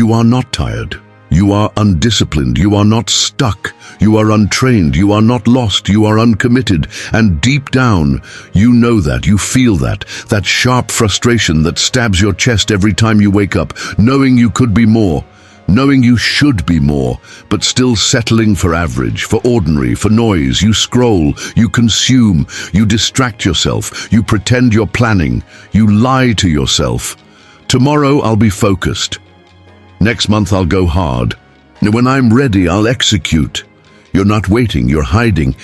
You are not tired. You are undisciplined. You are not stuck. You are untrained. You are not lost. You are uncommitted. And deep down, you know that. You feel that. That sharp frustration that stabs your chest every time you wake up, knowing you could be more, knowing you should be more, but still settling for average, for ordinary, for noise. You scroll, you consume, you distract yourself, you pretend you're planning, you lie to yourself. Tomorrow I'll be focused. Next month I'll go hard. When I'm ready, I'll execute. You're not waiting, you're hiding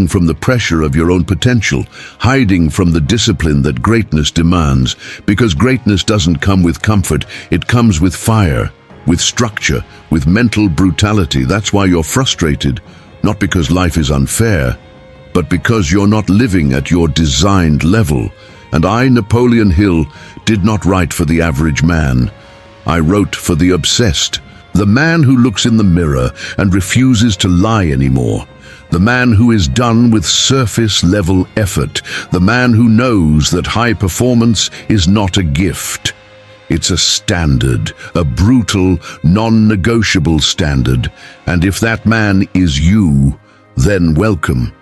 from the pressure of your own potential, hiding from the discipline that greatness demands, because greatness doesn't come with comfort, it comes with fire, with structure, with mental brutality. That's why you're frustrated, not because life is unfair, but because you're not living at your designed level. And I, Napoleon Hill, did not write for the average man. I wrote for the obsessed, the man who looks in the mirror and refuses to lie anymore, the man who is done with surface-level effort, the man who knows that high performance is not a gift. It's a standard, a brutal, non-negotiable standard. And if that man is you, then welcome.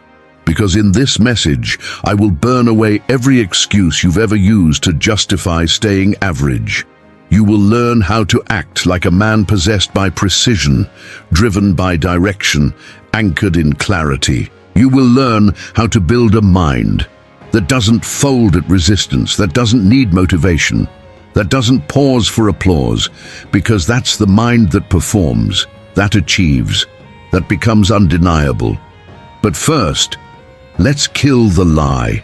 Because in this message, I will burn away every excuse you've ever used to justify staying average. You will learn how to act like a man possessed by precision, driven by direction, anchored in clarity. You will learn how to build a mind that doesn't fold at resistance, that doesn't need motivation, that doesn't pause for applause, because that's the mind that performs, that achieves, that becomes undeniable. But first, let's kill the lie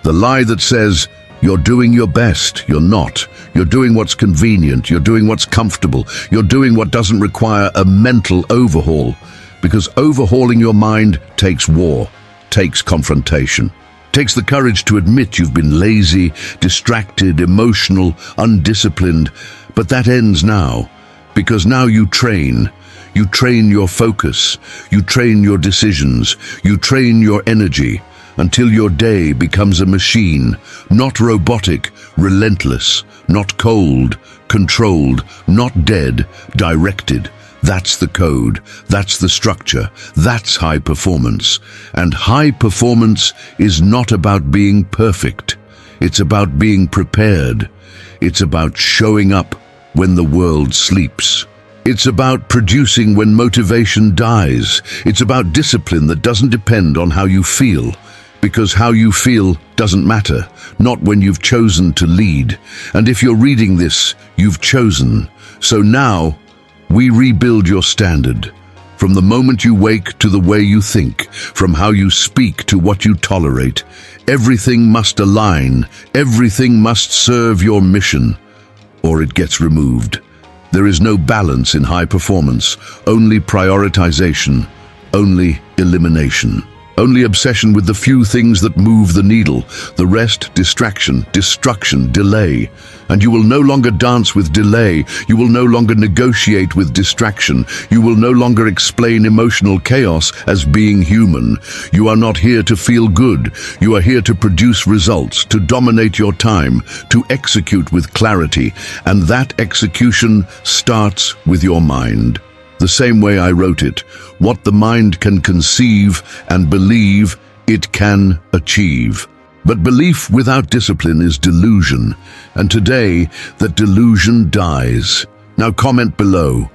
that says, you're doing your best. You're not. You're doing what's convenient. You're doing what's comfortable. You're doing what doesn't require a mental overhaul. Because overhauling your mind takes war, takes confrontation, takes the courage to admit you've been lazy, distracted, emotional, undisciplined. But that ends now. Because now you train. You train your focus. You train your decisions. You train your energy. Until your day becomes a machine, not robotic, relentless, not cold, controlled, not dead, directed. That's the code, that's the structure, that's high performance. And high performance is not about being perfect. It's about being prepared. It's about showing up when the world sleeps. It's about producing when motivation dies. It's about discipline that doesn't depend on how you feel. Because how you feel doesn't matter, not when you've chosen to lead. And if you're reading this, you've chosen. So now, we rebuild your standard. From the moment you wake to the way you think, from how you speak to what you tolerate, everything must align, everything must serve your mission, or it gets removed. There is no balance in high performance, only prioritization, only elimination. Only obsession with the few things that move the needle, the rest distraction, destruction, delay. And you will no longer dance with delay, you will no longer negotiate with distraction, you will no longer explain emotional chaos as being human. You are not here to feel good, you are here to produce results, to dominate your time, to execute with clarity, and that execution starts with your mind. The same way I wrote it, what the mind can conceive and believe, it can achieve. But belief without discipline is delusion, and today that delusion dies. Now comment below.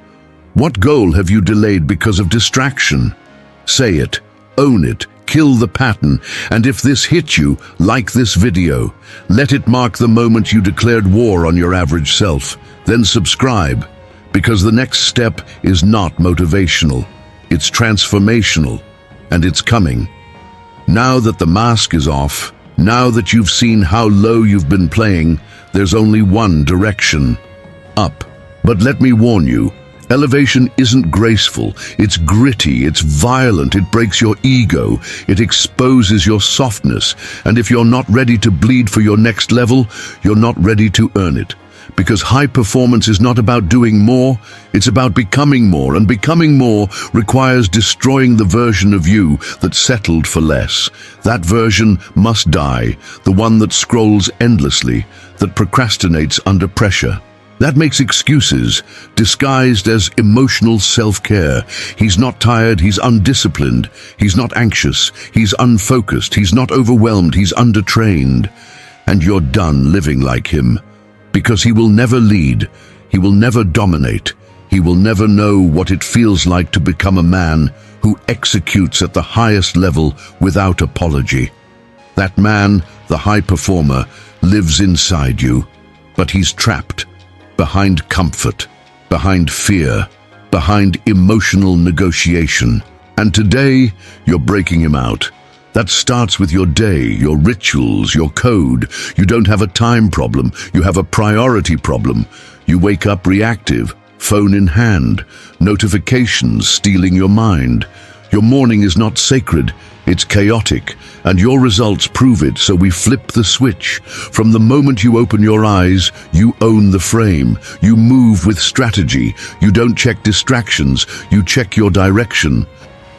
What goal have you delayed because of distraction? Say it, own it, kill the pattern, and if this hit you, like this video. Let it mark the moment you declared war on your average self. Then subscribe. Because the next step is not motivational, it's transformational, and it's coming. Now that the mask is off, now that you've seen how low you've been playing, there's only one direction: up. But let me warn you, elevation isn't graceful, it's gritty, it's violent, it breaks your ego, it exposes your softness, and if you're not ready to bleed for your next level, you're not ready to earn it. Because high performance is not about doing more, it's about becoming more, and becoming more requires destroying the version of you that settled for less. That version must die, the one that scrolls endlessly, that procrastinates under pressure, That makes excuses, disguised as emotional self-care. He's not tired, he's undisciplined, he's not anxious, he's unfocused, he's not overwhelmed, he's undertrained. And you're done living like him. Because he will never lead, he will never dominate, he will never know what it feels like to become a man who executes at the highest level without apology. That man, the high performer, lives inside you, but he's trapped. Behind comfort, behind fear, behind emotional negotiation. And today, you're breaking him out. That starts with your day, your rituals, your code. You don't have a time problem, you have a priority problem. You wake up reactive, phone in hand, notifications stealing your mind. Your morning is not sacred, it's chaotic, and your results prove it, so we flip the switch. From the moment you open your eyes, you own the frame. You move with strategy. You don't check distractions, you check your direction.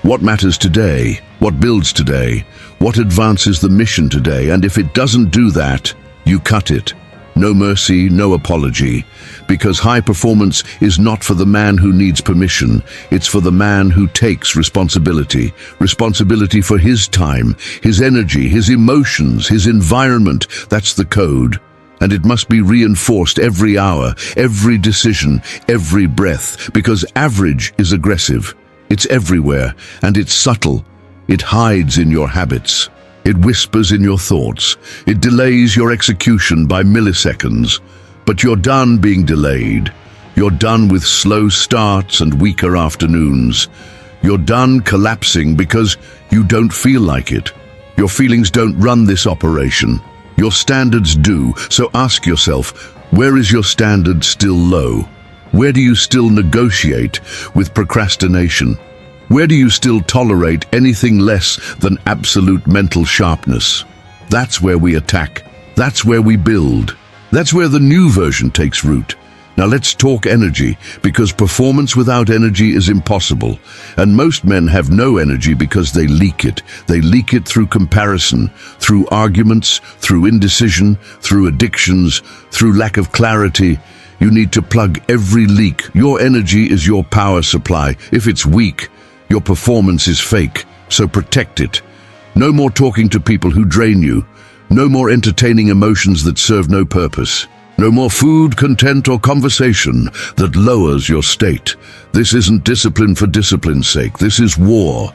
What matters today? What builds today? What advances the mission today? And if it doesn't do that, you cut it. No mercy, no apology. Because high performance is not for the man who needs permission. It's for the man who takes responsibility. Responsibility for his time, his energy, his emotions, his environment. That's the code. And it must be reinforced every hour, every decision, every breath. Because average is aggressive. It's everywhere, and it's subtle. It hides in your habits. It whispers in your thoughts. It delays your execution by milliseconds. But you're done being delayed. You're done with slow starts and weaker afternoons. You're done collapsing because you don't feel like it. Your feelings don't run this operation. Your standards do. So ask yourself, where is your standard still low? Where do you still negotiate with procrastination? Where do you still tolerate anything less than absolute mental sharpness? That's where we attack. That's where we build. That's where the new version takes root. Now let's talk energy, because performance without energy is impossible. And most men have no energy because they leak it. They leak it through comparison, through arguments, through indecision, through addictions, through lack of clarity. You need to plug every leak. Your energy is your power supply. If it's weak, your performance is fake, so protect it. No more talking to people who drain you. No more entertaining emotions that serve no purpose. No more food, content, or conversation that lowers your state. This isn't discipline for discipline's sake. This is war.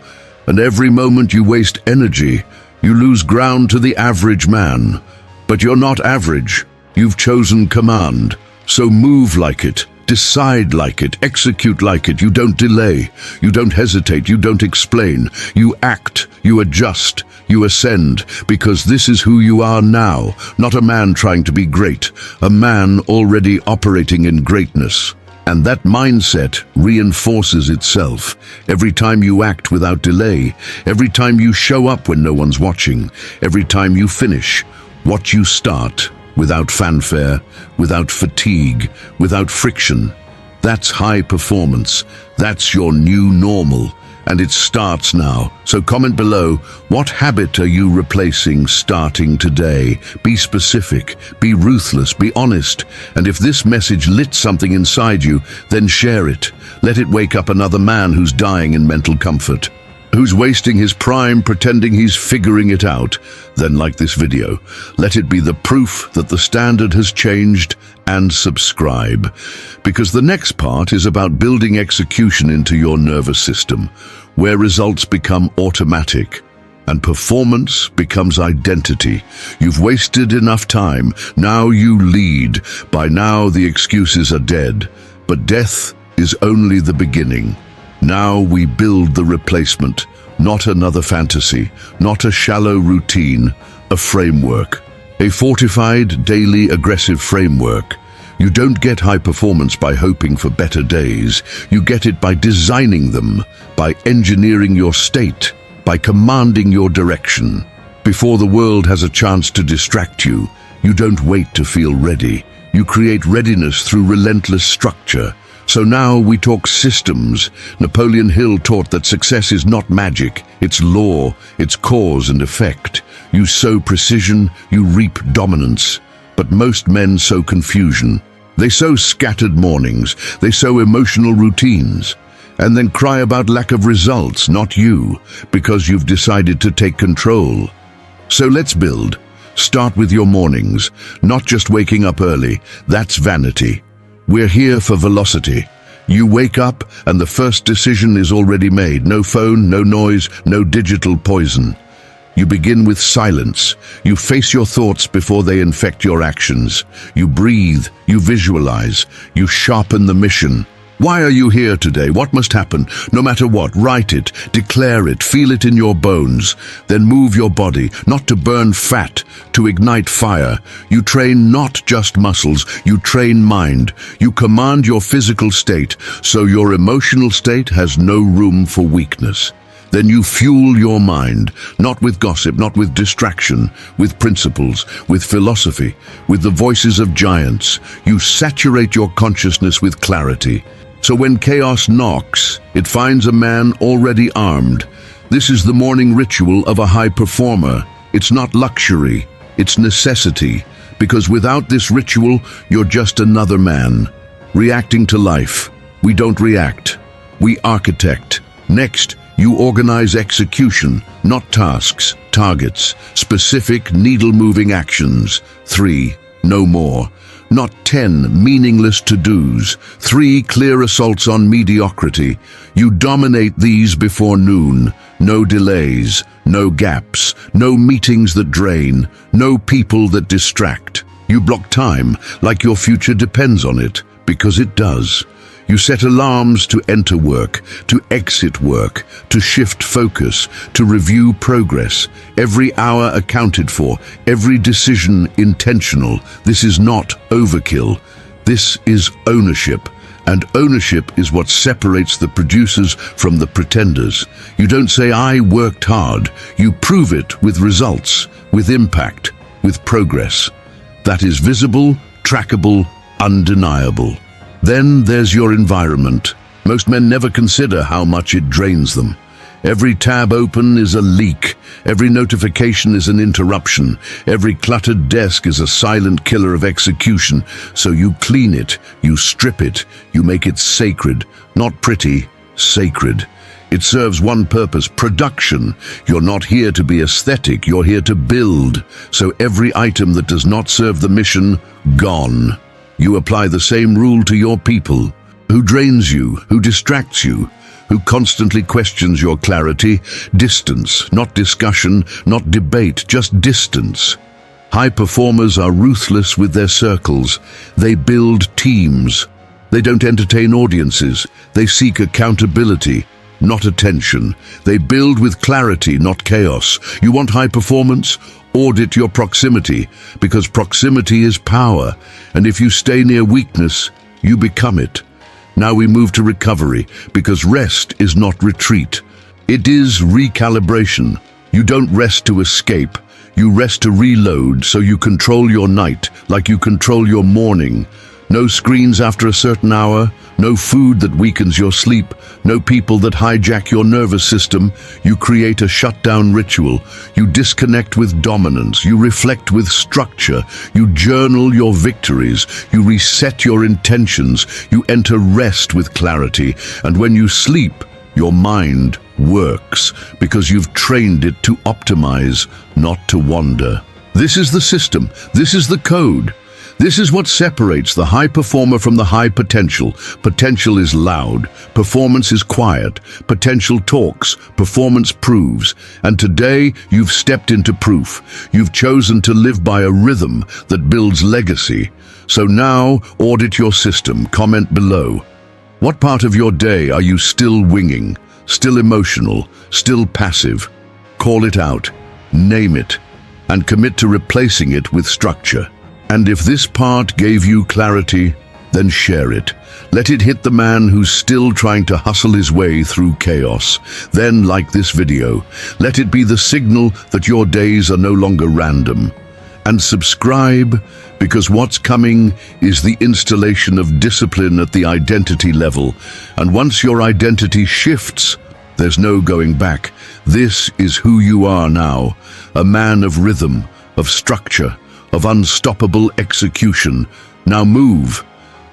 And every moment you waste energy, you lose ground to the average man. But you're not average. You've chosen command. So move like it. Decide like it, execute like it. You don't delay, you don't hesitate, you don't explain. You act, you adjust, you ascend, because this is who you are now, not a man trying to be great, a man already operating in greatness. And that mindset reinforces itself every time you act without delay, every time you show up when no one's watching, every time you finish what you start. Without fanfare, without fatigue, without friction. That's high performance. That's your new normal. And it starts now. So comment below, what habit are you replacing starting today? Be specific, be ruthless, be honest. And if this message lit something inside you, then share it. Let it wake up another man who's dying in mental comfort, who's wasting his prime pretending he's figuring it out. Then like this video. Let it be the proof that the standard has changed, and subscribe. Because the next part is about building execution into your nervous system, where results become automatic and performance becomes identity. You've wasted enough time. Now you lead. By now the excuses are dead. But death is only the beginning. Now we build the replacement, not another fantasy, not a shallow routine, a framework. A fortified, daily, aggressive framework. You don't get high performance by hoping for better days. You get it by designing them, by engineering your state, by commanding your direction. Before the world has a chance to distract you, you don't wait to feel ready. You create readiness through relentless structure. So now we talk systems. Napoleon Hill taught that success is not magic, it's law, it's cause and effect. You sow precision, you reap dominance. But most men sow confusion. They sow scattered mornings, they sow emotional routines, and then cry about lack of results, not you, because you've decided to take control. So let's build. Start with your mornings, not just waking up early. That's vanity. We're here for velocity. You wake up and the first decision is already made. No phone, no noise, no digital poison. You begin with silence. You face your thoughts before they infect your actions. You breathe, you visualize, you sharpen the mission. Why are you here today? What must happen? No matter what, write it, declare it, feel it in your bones. Then move your body, not to burn fat, to ignite fire. You train not just muscles, you train mind. You command your physical state, so your emotional state has no room for weakness. Then you fuel your mind, not with gossip, not with distraction, with principles, with philosophy, with the voices of giants. You saturate your consciousness with clarity. So when chaos knocks, it finds a man already armed. This is the morning ritual of a high performer. It's not luxury, it's necessity. Because without this ritual, you're just another man, reacting to life. We don't react, we architect. Next, you organize execution, not tasks, targets, specific needle-moving actions. 3, no more. Not 10 meaningless to-dos, 3 clear assaults on mediocrity. You dominate these before noon. No delays, no gaps, no meetings that drain, no people that distract. You block time like your future depends on it, because it does. You set alarms to enter work, to exit work, to shift focus, to review progress. Every hour accounted for, every decision intentional. This is not overkill. This is ownership. And ownership is what separates the producers from the pretenders. You don't say, "I worked hard." You prove it with results, with impact, with progress. That is visible, trackable, undeniable. Then there's your environment. Most men never consider how much it drains them. Every tab open is a leak. Every notification is an interruption. Every cluttered desk is a silent killer of execution. So you clean it, you strip it, you make it sacred. Not pretty, sacred. It serves one purpose, production. You're not here to be aesthetic, you're here to build. So every item that does not serve the mission, gone. You apply the same rule to your people. Who drains you, who distracts you, who constantly questions your clarity? Distance, not discussion, not debate, just distance. High performers are ruthless with their circles. They build teams. They don't entertain audiences. They seek accountability, not attention. They build with clarity, not chaos. You want high performance? Audit your proximity, because proximity is power, and if you stay near weakness, you become it. Now we move to recovery, because rest is not retreat. It is recalibration. You don't rest to escape. You rest to reload, so you control your night like you control your morning. No screens after a certain hour, no food that weakens your sleep, no people that hijack your nervous system. You create a shutdown ritual. You disconnect with dominance. You reflect with structure. You journal your victories. You reset your intentions. You enter rest with clarity. And when you sleep, your mind works because you've trained it to optimize, not to wander. This is the system. This is the code. This is what separates the high performer from the high potential. Potential is loud, performance is quiet, potential talks, performance proves. And today, you've stepped into proof. You've chosen to live by a rhythm that builds legacy. So now, audit your system, comment below. What part of your day are you still winging, still emotional, still passive? Call it out, name it, and commit to replacing it with structure. And if this part gave you clarity, then share it. Let it hit the man who's still trying to hustle his way through chaos. Then, like this video, let it be the signal that your days are no longer random. And subscribe, because what's coming is the installation of discipline at the identity level. And once your identity shifts, there's no going back. This is who you are now, a man of rhythm, of structure, of unstoppable execution. Now move,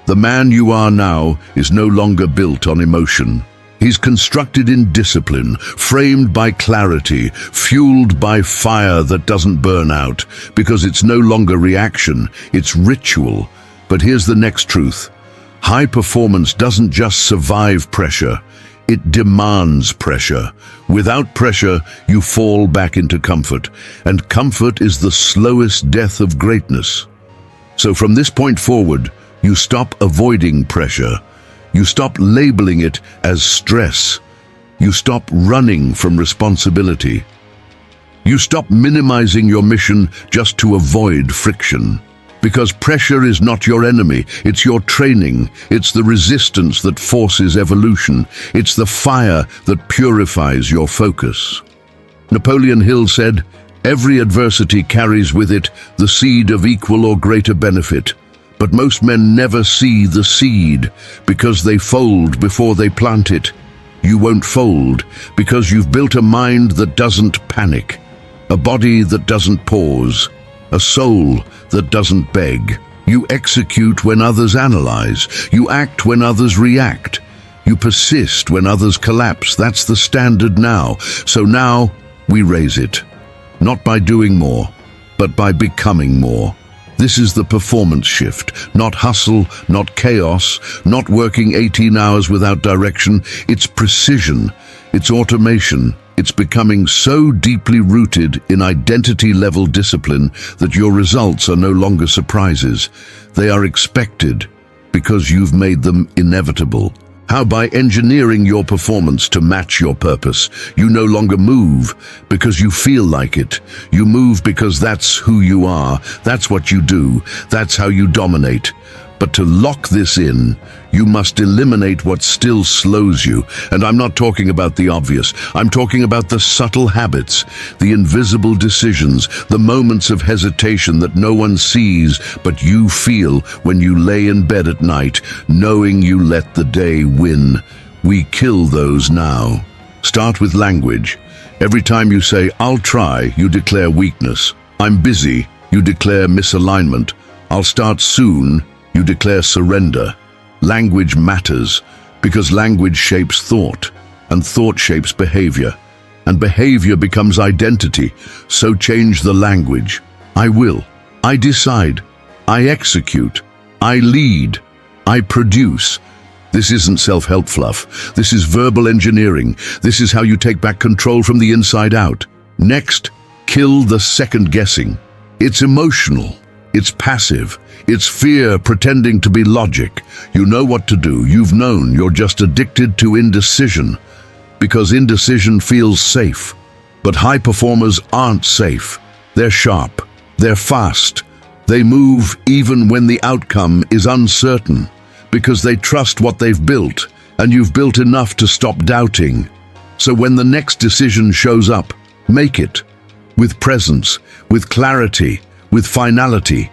The man you are now is no longer built on emotion. He's constructed in discipline, framed by clarity, fueled by fire that doesn't burn out, because it's no longer reaction, it's ritual. But here's the next truth. High performance doesn't just survive pressure, it demands pressure. Without pressure, you fall back into comfort, and comfort is the slowest death of greatness. So from this point forward, you stop avoiding pressure. You stop labeling it as stress. You stop running from responsibility. You stop minimizing your mission just to avoid friction. Because pressure is not your enemy, it's your training. It's the resistance that forces evolution. It's the fire that purifies your focus. Napoleon Hill said, "Every adversity carries with it the seed of equal or greater benefit. But most men never see the seed because they fold before they plant it. You won't fold because you've built a mind that doesn't panic, a body that doesn't pause, a soul that doesn't beg. You execute when others analyze. You act when others react. You persist when others collapse. That's the standard now. So now we raise it, not by doing more, but by becoming more. This is the performance shift, not hustle, not chaos, not working 18 hours without direction. It's precision, it's automation. It's becoming so deeply rooted in identity-level discipline that your results are no longer surprises. They are expected because you've made them inevitable. How? By engineering your performance to match your purpose. You no longer move because you feel like it. You move because that's who you are. That's what you do. That's how you dominate. But to lock this in, you must eliminate what still slows you. And I'm not talking about the obvious. I'm talking about the subtle habits, the invisible decisions, the moments of hesitation that no one sees but you feel when you lay in bed at night, knowing you let the day win. We kill those now. Start with language. Every time you say, "I'll try," you declare weakness. "I'm busy," you declare misalignment. "I'll start soon," you declare surrender. Language matters because language shapes thought, and thought shapes behavior, and behavior becomes identity. So change the language. I will. I decide. I execute. I lead. I produce. This isn't self-help fluff. This is verbal engineering. This is how you take back control from the inside out. Next, kill the second guessing. It's emotional. It's passive. It's fear pretending to be logic. You know what to do. You've known. You're just addicted to indecision. Because indecision feels safe. But high performers aren't safe. They're sharp. They're fast. They move even when the outcome is uncertain. Because they trust what they've built. And you've built enough to stop doubting. So when the next decision shows up, make it. With presence, with clarity, with finality.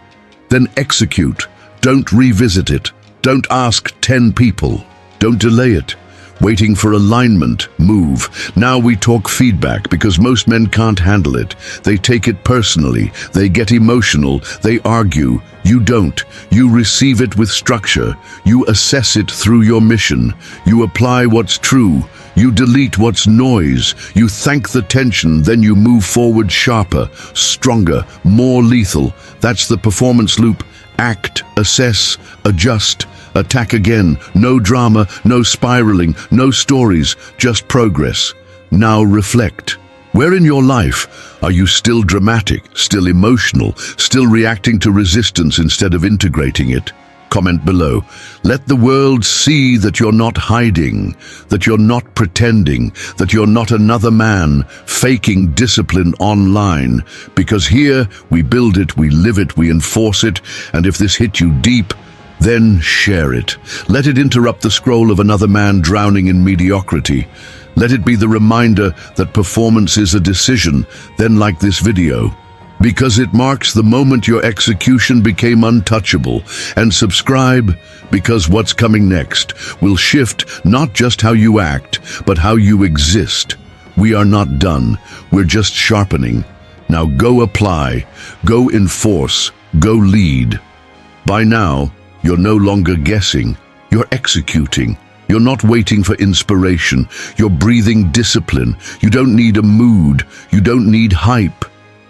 Then execute. Don't revisit it. Don't ask 10 people. Don't delay it. Waiting for alignment, move. Now we talk feedback because most men can't handle it. They take it personally. They get emotional. They argue. You don't. You receive it with structure. You assess it through your mission. You apply what's true. You delete what's noise. You thank the tension, then you move forward sharper, stronger, more lethal. That's the performance loop. Act, assess, adjust, attack again. No drama, no spiraling, no stories, just progress. Now reflect. Where in your life are you still dramatic, still emotional, still reacting to resistance instead of integrating it? Comment below. Let the world see that you're not hiding, that you're not pretending, that you're not another man faking discipline online. Because here we build it, we live it, we enforce it, and if this hit you deep, then share it. Let it interrupt the scroll of another man drowning in mediocrity. Let it be the reminder that performance is a decision, then like this video. Because it marks the moment your execution became untouchable. And subscribe, because what's coming next will shift not just how you act, but how you exist. We are not done. We're just sharpening. Now go apply, go enforce, go lead. By now, You're no longer guessing, you're executing. You're not waiting for inspiration, you're breathing discipline. You don't need a mood, you don't need hype.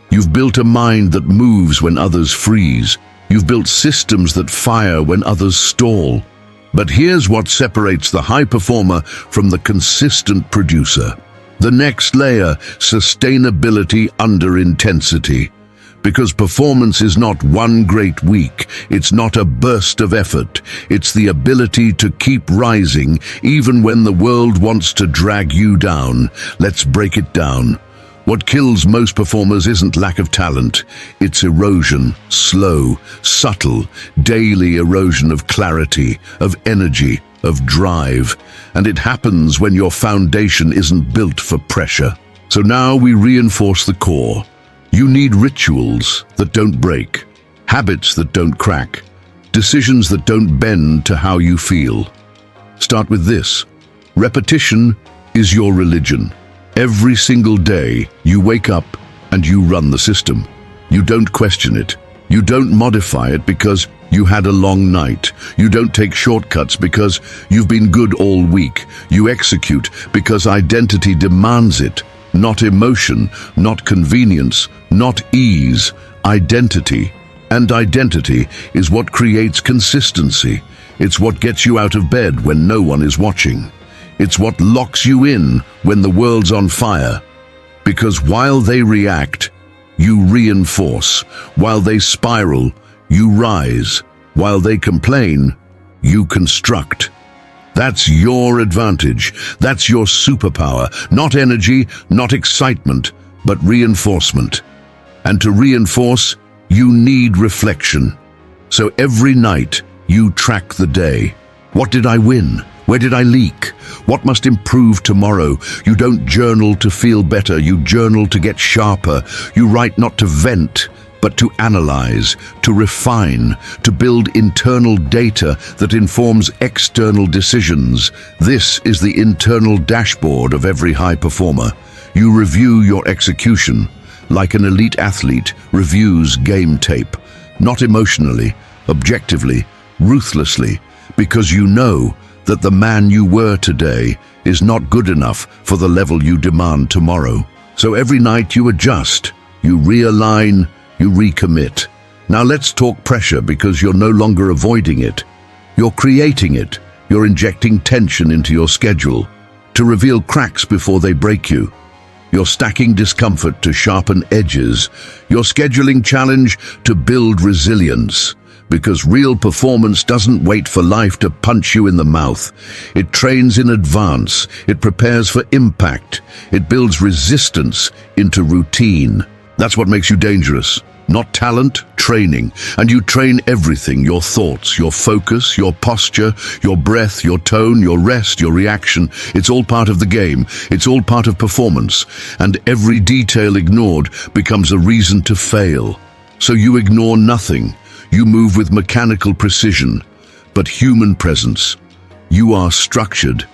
You've built a mind that moves when others freeze. You've built systems that fire when others stall. But here's what separates the high performer from the consistent producer. The next layer, sustainability under intensity. Because performance is not one great week, it's not a burst of effort, it's the ability to keep rising even when the world wants to drag you down. Let's break it down. What kills most performers isn't lack of talent, it's erosion, slow, subtle, daily erosion of clarity, of energy, of drive. And it happens when your foundation isn't built for pressure. So now we reinforce the core. You need rituals that don't break, habits that don't crack, decisions that don't bend to how you feel. Start with this. Repetition is your religion. Every single day, you wake up and you run the system. You don't question it. You don't modify it because you had a long night. You don't take shortcuts because you've been good all week. You execute because identity demands it. Not emotion, not convenience, not ease, identity. And identity is what creates consistency. It's what gets you out of bed when no one is watching. It's what locks you in when the world's on fire. Because while they react, you reinforce. While they spiral, you rise. While they complain, you construct. That's your advantage. That's your superpower. Not energy, not excitement, but reinforcement. And to reinforce, you need reflection. So every night, you track the day. What did I win? Where did I leak? What must improve tomorrow? You don't journal to feel better. You journal to get sharper. You write not to vent, but to analyze, to refine, to build internal data that informs external decisions. This is the internal dashboard of every high performer. You review your execution, like an elite athlete reviews game tape, not emotionally, objectively, ruthlessly, because you know that the man you were today is not good enough for the level you demand tomorrow. So every night you adjust, you realign, you recommit. Now let's talk pressure, because you're no longer avoiding it. You're creating it. You're injecting tension into your schedule to reveal cracks before they break you. You're stacking discomfort to sharpen edges. You're scheduling challenge to build resilience. Because real performance doesn't wait for life to punch you in the mouth. It trains in advance. It prepares for impact. It builds resistance into routine. That's what makes you dangerous. Not talent, training. And you train everything: your thoughts, your focus, your posture, your breath, your tone, your rest, your reaction. It's all part of the game. It's all part of performance. And every detail ignored becomes a reason to fail. So you ignore nothing. You move with mechanical precision, but human presence. You are structured,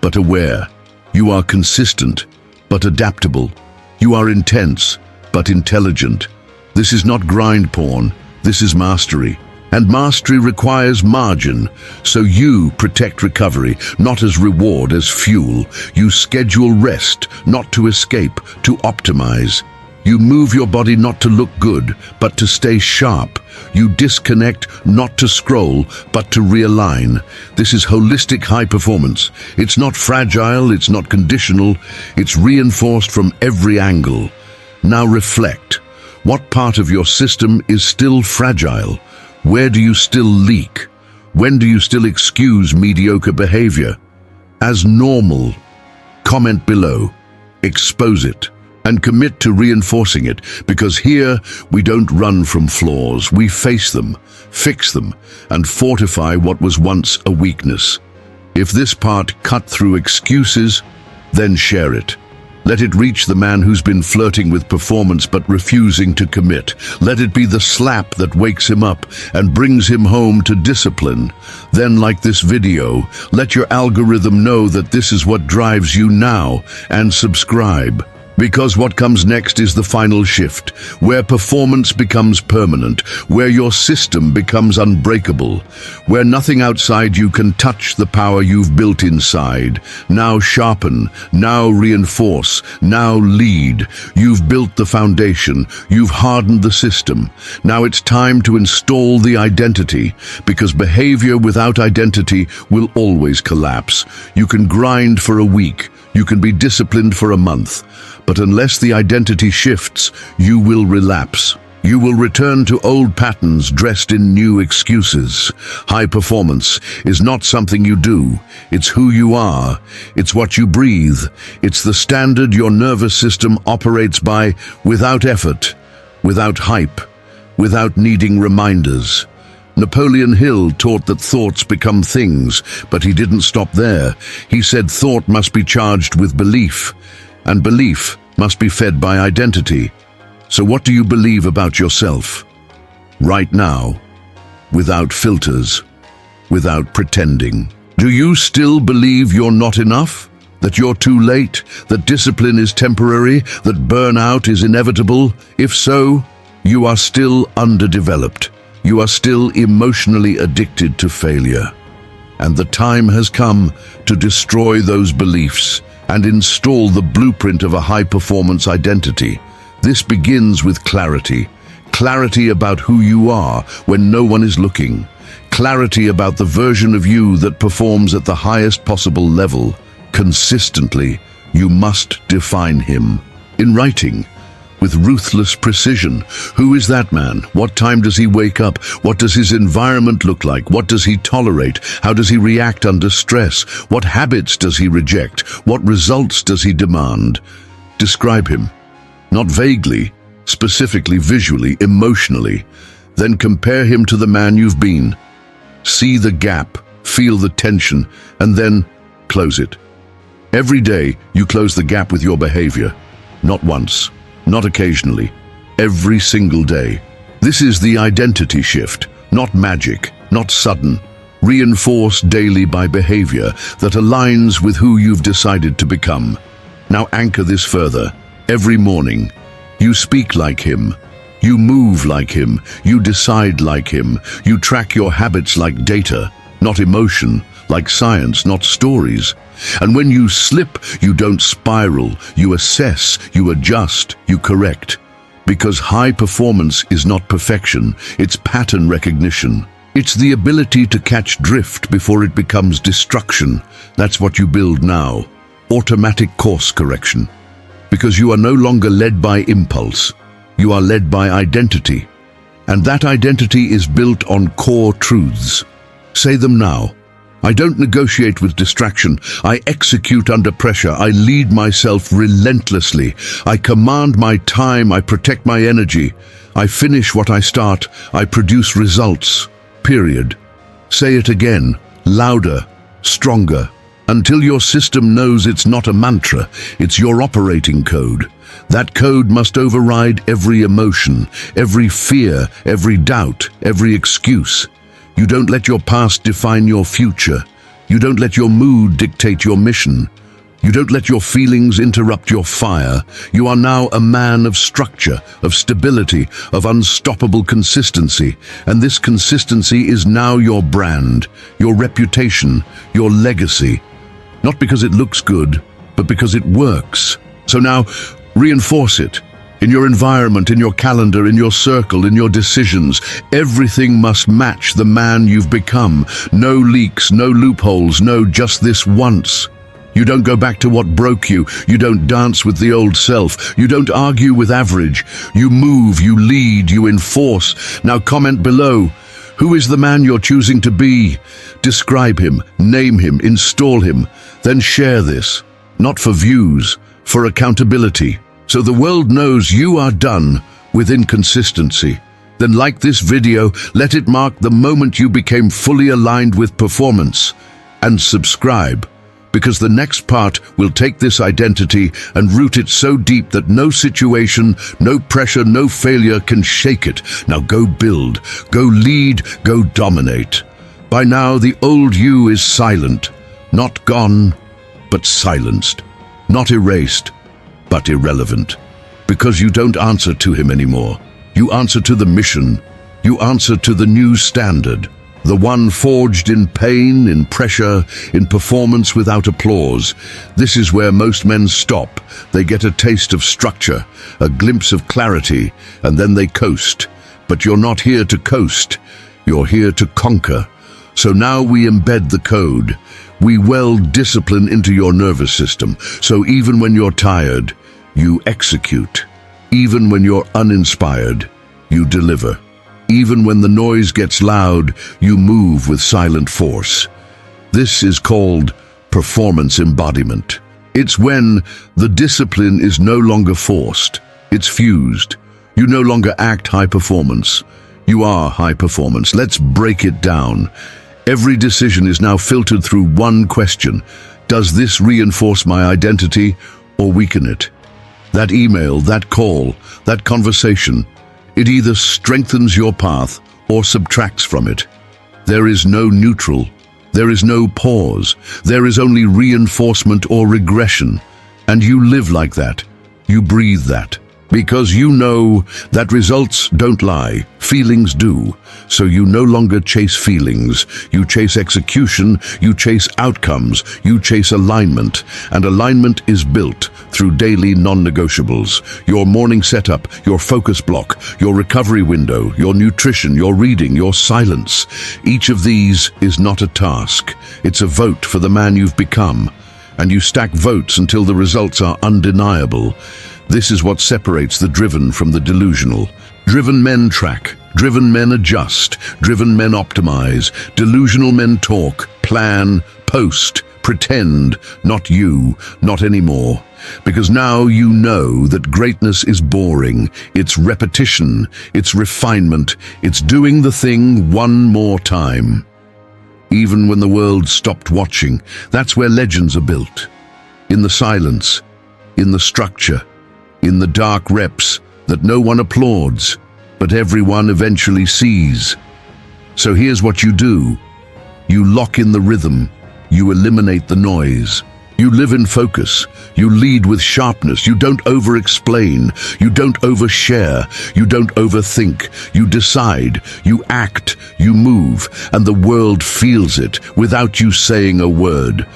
but aware. You are consistent, but adaptable. You are intense, but intelligent. This is not grind porn, this is mastery. And mastery requires margin, so you protect recovery, not as reward, as fuel. You schedule rest, not to escape, to optimize. You move your body not to look good, but to stay sharp. You disconnect not to scroll, but to realign. This is holistic high performance. It's not fragile, it's not conditional, it's reinforced from every angle. Now reflect. What part of your system is still fragile? Where do you still leak? When do you still excuse mediocre behavior as normal? Comment below. Expose it. And commit to reinforcing it, because here we don't run from flaws. We face them, fix them, and fortify what was once a weakness. If this part cut through excuses, then share it. Let it reach the man who's been flirting with performance but refusing to commit. Let it be the slap that wakes him up and brings him home to discipline. Then, like this video, let your algorithm know that this is what drives you now, and subscribe. Because what comes next is the final shift, where performance becomes permanent, where your system becomes unbreakable, where nothing outside you can touch the power you've built inside. Now sharpen, now reinforce, now lead. You've built the foundation, you've hardened the system. Now it's time to install the identity, because behavior without identity will always collapse. You can grind for a week, you can be disciplined for a month, but unless the identity shifts, you will relapse. You will return to old patterns dressed in new excuses. High performance is not something you do. It's who you are. It's what you breathe. It's the standard your nervous system operates by without effort, without hype, without needing reminders. Napoleon Hill taught that thoughts become things, but he didn't stop there. He said thought must be charged with belief, and belief must be fed by identity. So what do you believe about yourself? Right now, without filters, without pretending. Do you still believe you're not enough? That you're too late? That discipline is temporary? That burnout is inevitable? If so, you are still underdeveloped. You are still emotionally addicted to failure. And the time has come to destroy those beliefs and install the blueprint of a high-performance identity. This begins with clarity. Clarity about who you are when no one is looking. Clarity about the version of you that performs at the highest possible level. Consistently, you must define him. In writing, with ruthless precision. Who is that man? What time does he wake up? What does his environment look like? What does he tolerate? How does he react under stress? What habits does he reject? What results does he demand? Describe him. Not vaguely, specifically, visually, emotionally. Then compare him to the man you've been. See the gap, feel the tension, and then close it. Every day, you close the gap with your behavior. Not once. Not occasionally, every single day. This is the identity shift, not magic, not sudden. Reinforced daily by behavior that aligns with who you've decided to become. Now anchor this further. Every morning, you speak like him. You move like him. You decide like him. You track your habits like data, not emotion, like science, not stories. And when you slip, you don't spiral, you assess, you adjust, you correct. Because high performance is not perfection, it's pattern recognition. It's the ability to catch drift before it becomes destruction. That's what you build now. Automatic course correction. Because you are no longer led by impulse, you are led by identity. And that identity is built on core truths. Say them now. I don't negotiate with distraction. I execute under pressure. I lead myself relentlessly. I command my time. I protect my energy. I finish what I start. I produce results. Period. Say it again, louder, stronger, until your system knows it's not a mantra, it's your operating code. That code must override every emotion, every fear, every doubt, every excuse. You don't let your past define your future. You don't let your mood dictate your mission. You don't let your feelings interrupt your fire. You are now a man of structure, of stability, of unstoppable consistency. And this consistency is now your brand, your reputation, your legacy. Not because it looks good, but because it works. So now, reinforce it. In your environment, in your calendar, in your circle, in your decisions, everything must match the man you've become. No leaks, no loopholes, no just this once. You don't go back to what broke you. You don't dance with the old self. You don't argue with average. You move, you lead, you enforce. Now comment below. Who is the man you're choosing to be? Describe him, name him, install him. Then share this. Not for views, for accountability. So the world knows you are done with inconsistency. Then like this video, let it mark the moment you became fully aligned with performance. And subscribe, because the next part will take this identity and root it so deep that no situation, no pressure, no failure can shake it. Now go build, go lead, go dominate. By now the old you is silent, not gone, but silenced, not erased, but irrelevant. Because you don't answer to him anymore. You answer to the mission. You answer to the new standard. The one forged in pain, in pressure, in performance without applause. This is where most men stop. They get a taste of structure, a glimpse of clarity, and then they coast. But you're not here to coast. You're here to conquer. So now we embed the code. We weld discipline into your nervous system. So even when you're tired, you execute. Even when you're uninspired, you deliver. Even when the noise gets loud, you move with silent force. This is called performance embodiment. It's when the discipline is no longer forced. It's fused. You no longer act high performance. You are high performance. Let's break it down. Every decision is now filtered through one question. Does this reinforce my identity or weaken it? That email, that call, that conversation, it either strengthens your path or subtracts from it. There is no neutral. There is no pause. There is only reinforcement or regression. And you live like that. You breathe that. Because you know that results don't lie, feelings do. So you no longer chase feelings, you chase execution, you chase outcomes, you chase alignment. And alignment is built through daily non-negotiables. Your morning setup, your focus block, your recovery window, your nutrition, your reading, your silence. Each of these is not a task. It's a vote for the man you've become. And you stack votes until the results are undeniable. This is what separates the driven from the delusional. Driven men track, driven men adjust, driven men optimize, delusional men talk, plan, post, pretend, not you, not anymore. Because now you know that greatness is boring, it's repetition, it's refinement, it's doing the thing one more time. Even when the world stopped watching, that's where legends are built. In the silence, in the structure, in the dark reps that no one applauds, but everyone eventually sees. So here's what you do. You lock in the rhythm. You eliminate the noise. You live in focus. You lead with sharpness. You don't over-explain. You don't overshare. You don't overthink. You decide. You act. You move. And the world feels it without you saying a word.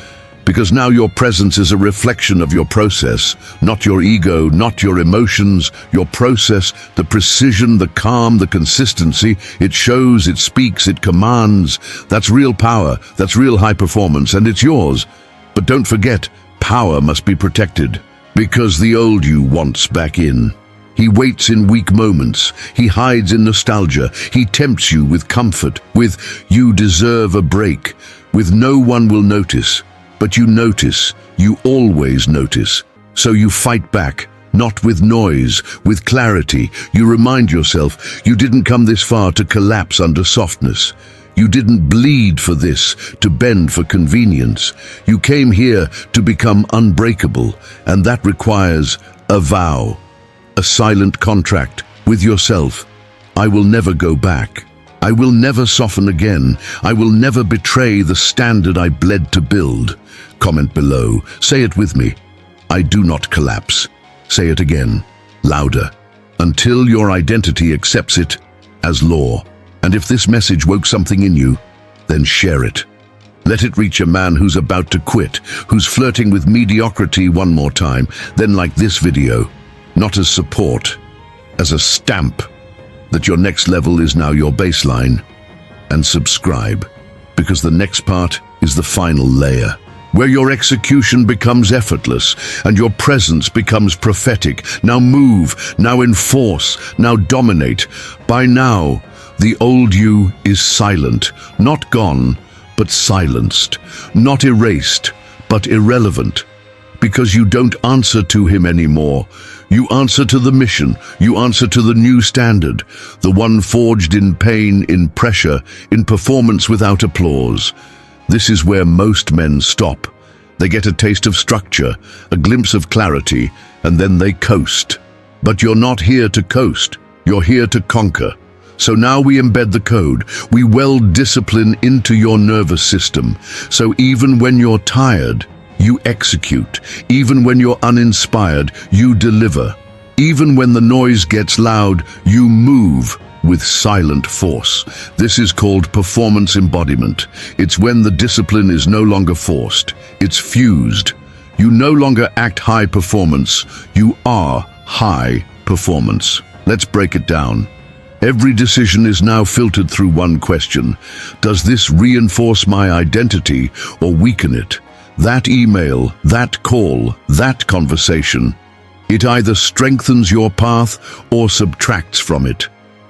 Because now your presence is a reflection of your process, not your ego, not your emotions, your process, the precision, the calm, the consistency. It shows, it speaks, it commands. That's real power, that's real high performance, and it's yours. But don't forget, power must be protected, because the old you wants back in. He waits in weak moments. He hides in nostalgia. He tempts you with comfort, with "you deserve a break," with "no one will notice." But you notice, you always notice. So you fight back, not with noise, with clarity. You remind yourself you didn't come this far to collapse under softness. You didn't bleed for this, to bend for convenience. You came here to become unbreakable, and that requires a vow, a silent contract with yourself. I will never go back. I will never soften again. I will never betray the standard I bled to build. Comment below. Say it with me. I do not collapse. Say it again, louder, until your identity accepts it as law. And if this message woke something in you, then share it. Let it reach a man who's about to quit, who's flirting with mediocrity one more time, then like this video, not as support, as a stamp that your next level is now your baseline. And subscribe, because the next part is the final layer, where your execution becomes effortless and your presence becomes prophetic. Now move, now enforce, now dominate. By now, the old you is silent, not gone, but silenced, not erased, but irrelevant. Because you don't answer to him anymore. You answer to the mission. You answer to the new standard, the one forged in pain, in pressure, in performance without applause. This is where most men stop. They get a taste of structure, a glimpse of clarity, and then they coast. But you're not here to coast. You're here to conquer. So now we embed the code. We weld discipline into your nervous system. So even when you're tired, you execute. Even when you're uninspired, you deliver. Even when the noise gets loud, you move with silent force. This is called performance embodiment. It's when the discipline is no longer forced, it's fused. You no longer act high performance, you are high performance. Let's break it down. Every decision is now filtered through one question. Does this reinforce my identity or weaken it? That email, that call, that conversation, it either strengthens your path or subtracts from it.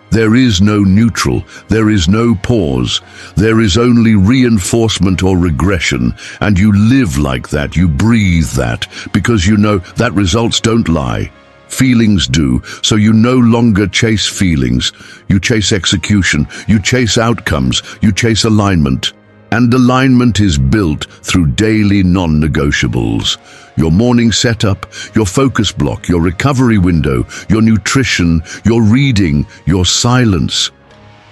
There is no neutral, there is no pause, there is only reinforcement or regression, and you live like that, you breathe that, because you know that results don't lie. Feelings do, so you no longer chase feelings. You chase execution, you chase outcomes, you chase alignment. And alignment is built through daily non-negotiables. Your morning setup, your focus block, your recovery window, your nutrition, your reading, your silence.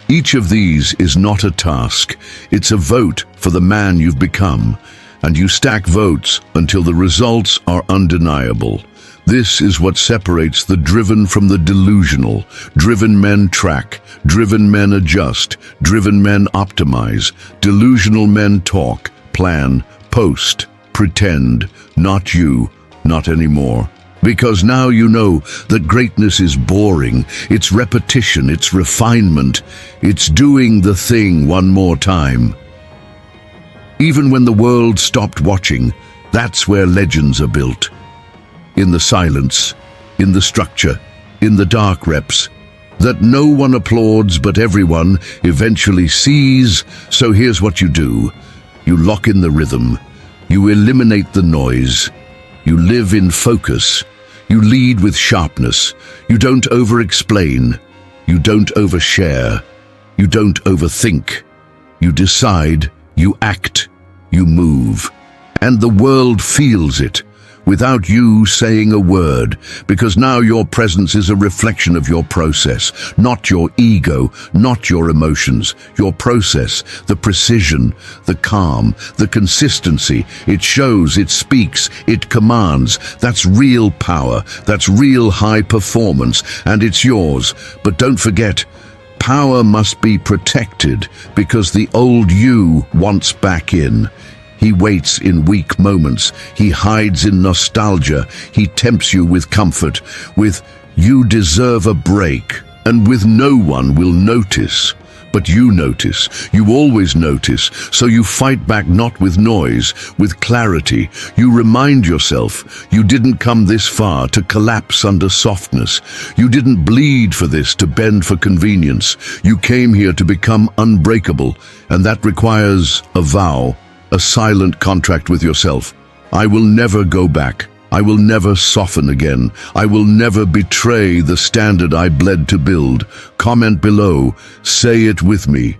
Each of these is not a task. It's a vote for the man you've become. And you stack votes until the results are undeniable. This is what separates the driven from the delusional. Driven men track, driven men adjust, driven men optimize. Delusional men talk, plan, post, pretend. Not you, not anymore. Because now you know that greatness is boring, it's repetition, it's refinement, it's doing the thing one more time. Even when the world stopped watching, that's where legends are built. In the silence, in the structure, in the dark reps, that no one applauds but everyone eventually sees. So here's what you do. You lock in the rhythm. You eliminate the noise. You live in focus. You lead with sharpness. You don't over-explain. You don't overshare. You don't overthink. You decide. You act. You move. And the world feels it, without you saying a word, because now your presence is a reflection of your process, not your ego, not your emotions, your process, the precision, the calm, the consistency. It shows, it speaks, it commands. That's real power, that's real high performance, and it's yours. But don't forget, power must be protected because the old you wants back in. He waits in weak moments. He hides in nostalgia. He tempts you with comfort, with "you deserve a break," and with "no one will notice." But you notice. You always notice. So you fight back not with noise, with clarity. You remind yourself you didn't come this far to collapse under softness. You didn't bleed for this to bend for convenience. You came here to become unbreakable, and that requires a vow. A silent contract with yourself. I will never go back. I will never soften again. I will never betray the standard I bled to build. Comment below. Say it with me.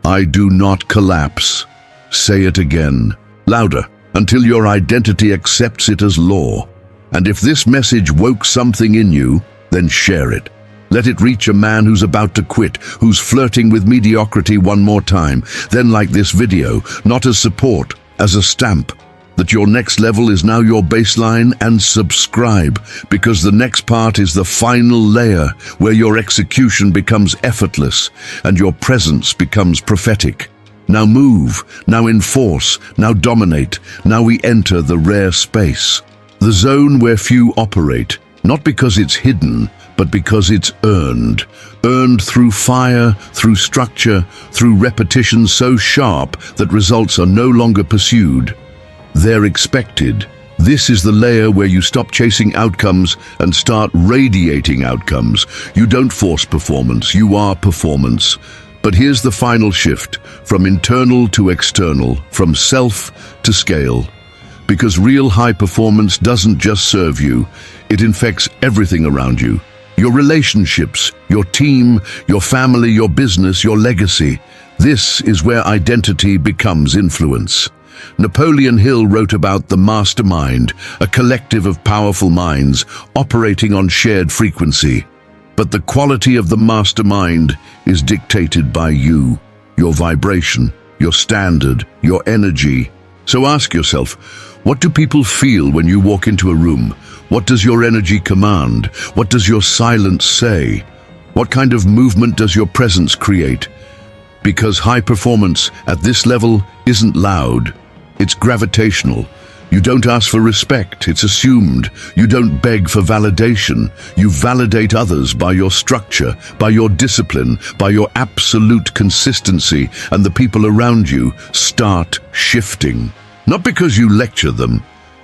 I do not collapse. Say it again. Louder, until your identity accepts it as law. And if this message woke something in you, then share it. Let it reach a man who's about to quit, who's flirting with mediocrity one more time. Then like this video, not as support, as a stamp, that your next level is now your baseline, and subscribe, because the next part is the final layer where your execution becomes effortless and your presence becomes prophetic. Now move, now enforce, now dominate. Now we enter the rare space, the zone where few operate, not because it's hidden, but because it's earned. Earned through fire, through structure, through repetition so sharp that results are no longer pursued. They're expected. This is the layer where you stop chasing outcomes and start radiating outcomes. You don't force performance, you are performance. But here's the final shift, from internal to external, from self to scale. Because real high performance doesn't just serve you, it infects everything around you. Your relationships, your team, your family, your business, your legacy. This is where identity becomes influence. Napoleon Hill wrote about the mastermind, a collective of powerful minds operating on shared frequency. But the quality of the mastermind is dictated by you, your vibration, your standard, your energy. So ask yourself, What do people feel when you walk into a room? What does your energy command? What does your silence say? What kind of movement does your presence create? Because high performance at this level isn't loud, it's gravitational. You don't ask for respect, it's assumed. You don't beg for validation. You validate others by your structure, by your discipline, by your absolute consistency, and the people around you start shifting. Not because you lecture them,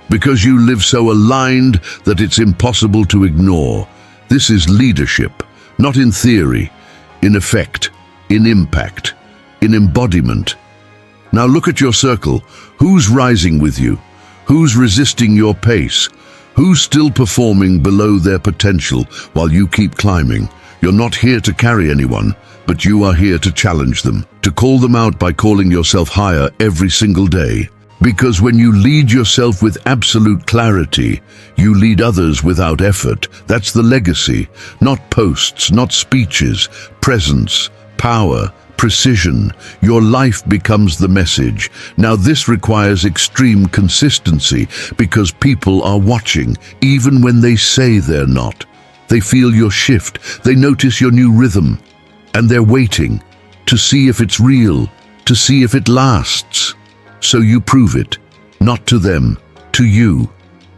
because you live so aligned that it's impossible to ignore. This is leadership, not in theory, in effect, in impact, in embodiment. Now look at your circle. Who's rising with you? Who's resisting your pace? Who's still performing below their potential while you keep climbing? You're not here to carry anyone, but you are here to challenge them, to call them out by calling yourself higher every single day. Because when you lead yourself with absolute clarity, you lead others without effort. That's the legacy. Not posts, not speeches, presence, power, precision. Your life becomes the message. Now this requires extreme consistency because people are watching, even when they say they're not. They feel your shift, they notice your new rhythm, and they're waiting to see if it's real, to see if it lasts. So you prove it, not to them, to you.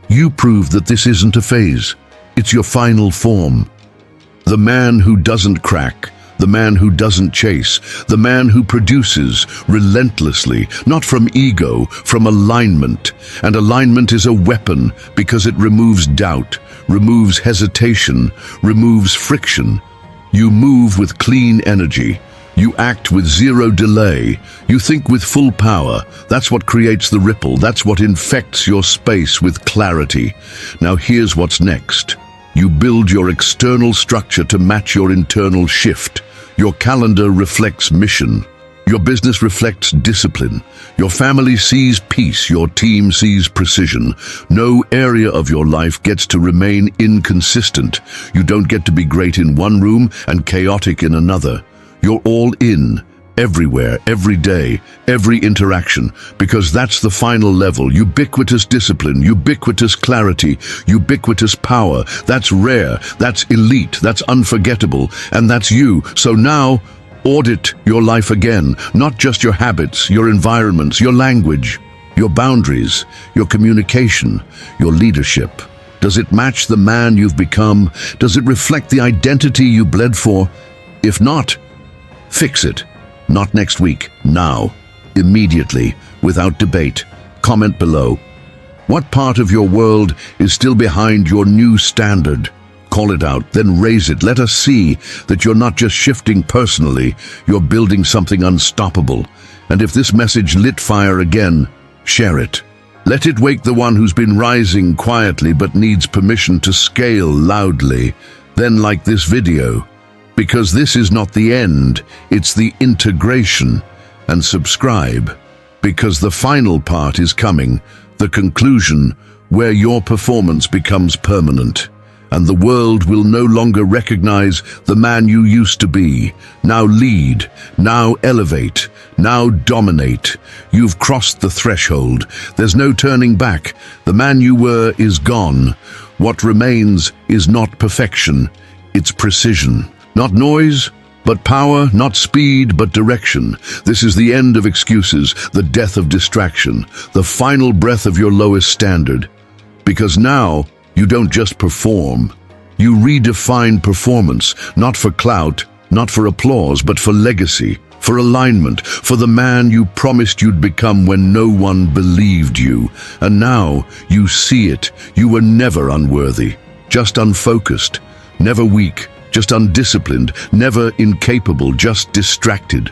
You prove that this isn't a phase, it's your final form. The man who doesn't crack, the man who doesn't chase, the man who produces relentlessly, not from ego, from alignment. And alignment is a weapon because it removes doubt, removes hesitation, removes friction. You move with clean energy. You act with zero delay. You think with full power. That's what creates the ripple. That's what infects your space with clarity. Now here's what's next. You build your external structure to match your internal shift. Your calendar reflects mission. Your business reflects discipline. Your family sees peace. Your team sees precision. No area of your life gets to remain inconsistent. You don't get to be great in one room and chaotic in another. You're all in, everywhere, every day, every interaction, because that's the final level. Ubiquitous discipline, ubiquitous clarity, ubiquitous power. That's rare, that's elite, that's unforgettable, and that's you. So now, audit your life again, not just your habits, your environments, your language, your boundaries, your communication, your leadership. Does it match the man you've become? Does it reflect the identity you bled for? If not, fix it. Not next week, now, immediately, without debate. Comment below. What part of your world is still behind your new standard? Call it out, then raise it. Let us see that you're not just shifting personally, you're building something unstoppable. And if this message lit fire again, share it. Let it wake the one who's been rising quietly but needs permission to scale loudly. Then like this video. Because this is not the end, it's the integration. And subscribe, because the final part is coming, the conclusion, where your performance becomes permanent. And the world will no longer recognize the man you used to be. Now lead, now elevate, now dominate. You've crossed the threshold. There's no turning back. The man you were is gone. What remains is not perfection, it's precision. Not noise, but power, not speed, but direction. This is the end of excuses, the death of distraction, the final breath of your lowest standard. Because now, you don't just perform. You redefine performance, not for clout, not for applause, but for legacy, for alignment, for the man you promised you'd become when no one believed you. And now, you see it. You were never unworthy, just unfocused, never weak, just undisciplined, never incapable, just distracted.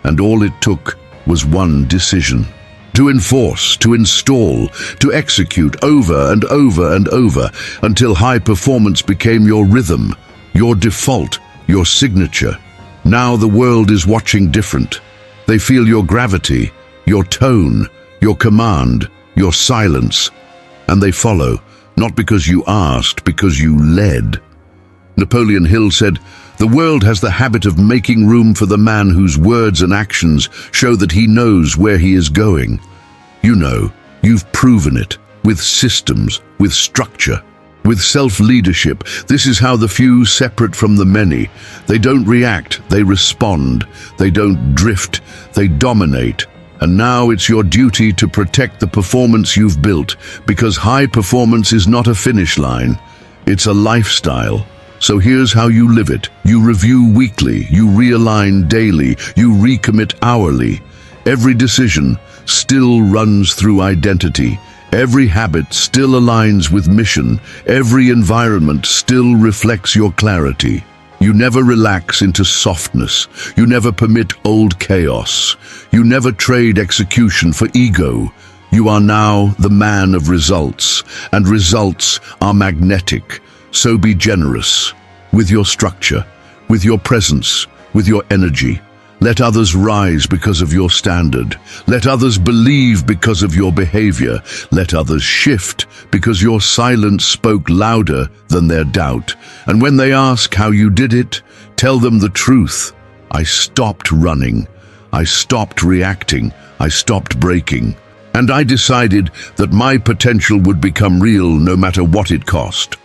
And all it took was one decision. To enforce, to install, to execute over and over and over until high performance became your rhythm, your default, your signature. Now the world is watching different. They feel your gravity, your tone, your command, your silence. And they follow, not because you asked, because you led. Napoleon Hill said, "The world has the habit of making room for the man whose words and actions show that he knows where he is going." You know, You've proven it, with systems, with structure, with self-leadership. This is how the few separate from the many. They don't react, they respond. They don't drift, they dominate. And now it's your duty to protect the performance you've built, because high performance is not a finish line. It's a lifestyle. So here's how you live it. You review weekly, you realign daily, you recommit hourly. Every decision still runs through identity. Every habit still aligns with mission. Every environment still reflects your clarity. You never relax into softness. You never permit old chaos. You never trade execution for ego. You are now the man of results, and results are magnetic. So be generous with your structure, with your presence, with your energy. Let others rise because of your standard. Let others believe because of your behavior. Let others shift because your silence spoke louder than their doubt. And when they ask how you did it, tell them the truth. I stopped running. I stopped reacting. I stopped breaking. And I decided that my potential would become real no matter what it cost.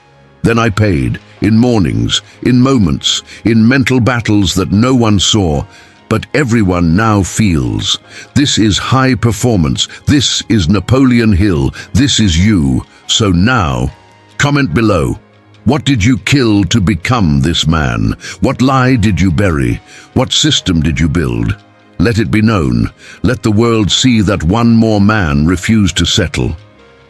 Then I paid, in mornings, in moments, in mental battles that no one saw, but everyone now feels. This is high performance. This is Napoleon Hill. This is you. So now, comment below. What did you kill to become this man? What lie did you bury? What system did you build? Let it be known. Let the world see that one more man refused to settle.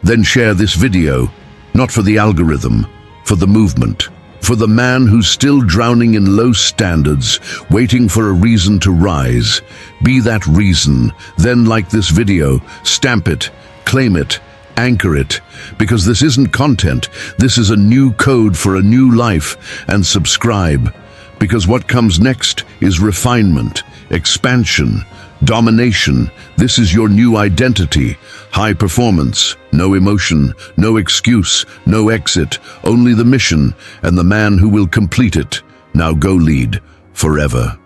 Then share this video, not for the algorithm, for the movement, for the man who's still drowning in low standards, waiting for a reason to rise. Be that reason. Then, like this video, stamp it, claim it, anchor it, because this isn't content, this is a new code for a new life. And subscribe, because what comes next is refinement, expansion, domination. This is your new identity. High performance, no emotion, no excuse, no exit, only the mission and the man who will complete it. Now go lead forever.